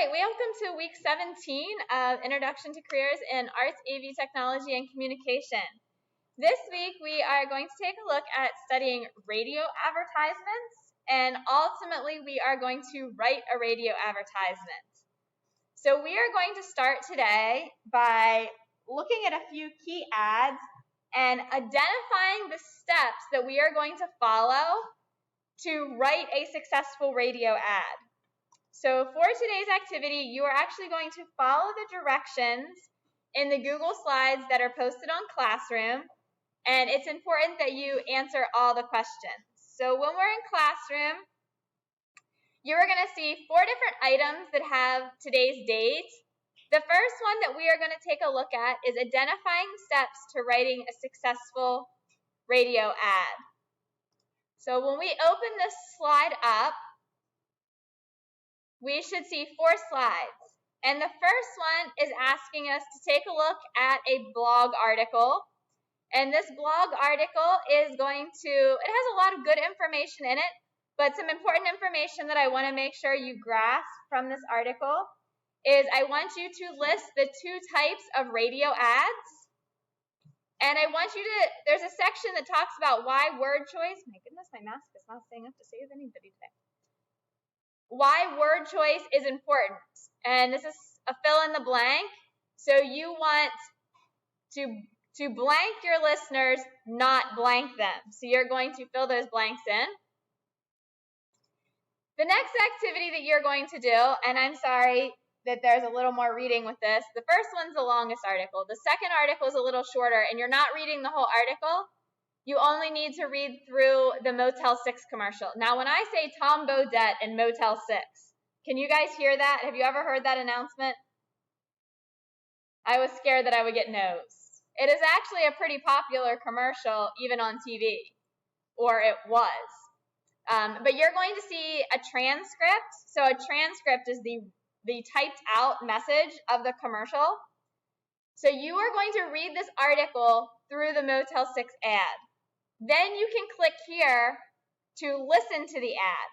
right, welcome to week 17 of Introduction to Careers in Arts, AV Technology, and Communication. This week we are going to take a look at studying radio advertisements, and ultimately we are going to write a radio advertisement. So we are going to start today by looking at a few key ads and identifying the steps that we are going to follow to write a successful radio ad. So for today's activity, you are actually going to follow the directions in the Google Slides that are posted on Classroom, and it's important that you answer all the questions. So when we're in Classroom, you are going to see 4 different items that have today's date. The first one that we are going to take a look at is identifying steps to writing a successful radio ad. So when we open this slide up, we should see 4 slides. And the first one is asking us to take a look at a blog article. And this blog article is it has a lot of good information in it, but some important information that I want to make sure you grasp from this article is I want you to list the 2 types of radio ads. And I want you to, there's a section that talks about why word choice. My goodness, my mask is not staying up to save anybody today. Why word choice is important. And this is a fill in the blank. So you want to blank your listeners, not blank them. So you're going to fill those blanks in. The next activity that you're going to do, and I'm sorry that there's a little more reading with this. The first one's the longest article. The second article is a little shorter, and you're not reading the whole article. You only need to read through the Motel 6 commercial. Now, when I say Tom Bodett and Motel 6, can you guys hear that? Have you ever heard that announcement? I was scared that I would get no's. It is actually a pretty popular commercial, even on TV, or it was. But you're going to see a transcript. So a transcript is the typed out message of the commercial. So you are going to read this article through the Motel 6 ad. Then you can click here to listen to the ad.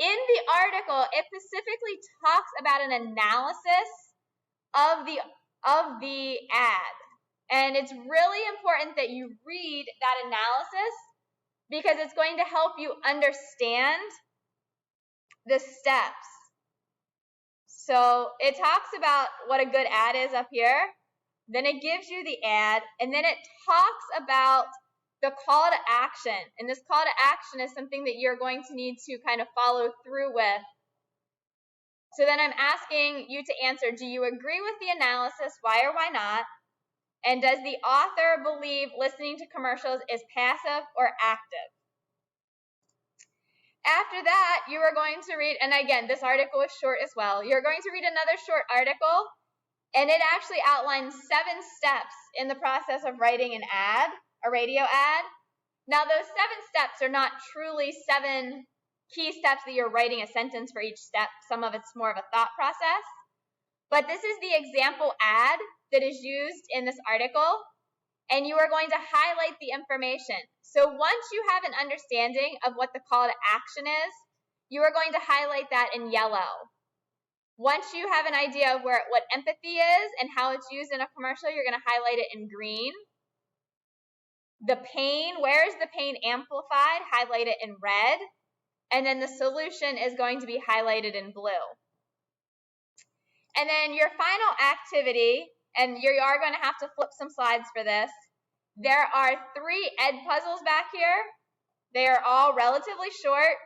In the article, it specifically talks about an analysis of the ad. And it's really important that you read that analysis because it's going to help you understand the steps. So it talks about what a good ad is up here. Then it gives you the ad, and then it talks about the call to action. And this call to action is something that you're going to need to kind of follow through with. So then I'm asking you to answer, do you agree with the analysis? Why or why not? And does the author believe listening to commercials is passive or active? After that, you are going to read, and again, this article is short as well. You're going to read another short article, and it actually outlines 7 steps in the process of writing an ad, a radio ad. Now, those 7 steps are not truly 7 key steps that you're writing a sentence for each step. Some of it's more of a thought process. But this is the example ad that is used in this article, and you are going to highlight the information. So once you have an understanding of what the call to action is, you are going to highlight that in yellow. Once you have an idea of what empathy is and how it's used in a commercial, you're going to highlight it in green. The pain, where is the pain amplified? Highlight it in red. And then the solution is going to be highlighted in blue. And then your final activity, and you are going to have to flip some slides for this. There are 3 ed puzzles back here. They are all relatively short.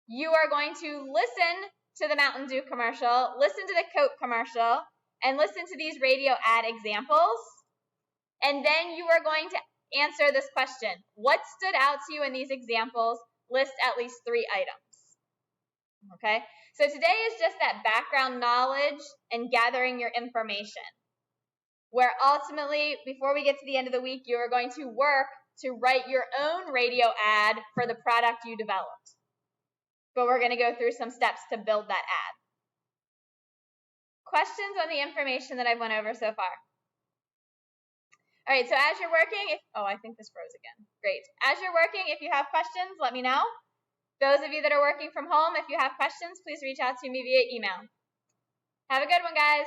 You are going to listen to the Mountain Dew commercial, listen to the Coke commercial, and listen to these radio ad examples. And then you are going to answer this question. What stood out to you in these examples? List at least 3 items. Okay? So today is just that background knowledge and gathering your information, where ultimately, before we get to the end of the week, you are going to work to write your own radio ad for the product you developed. But we're going to go through some steps to build that ad. Questions on the information that I've went over so far? All right, so as you're working, I think this froze again. Great. As you're working, if you have questions, let me know. Those of you that are working from home, if you have questions, please reach out to me via email. Have a good one, guys.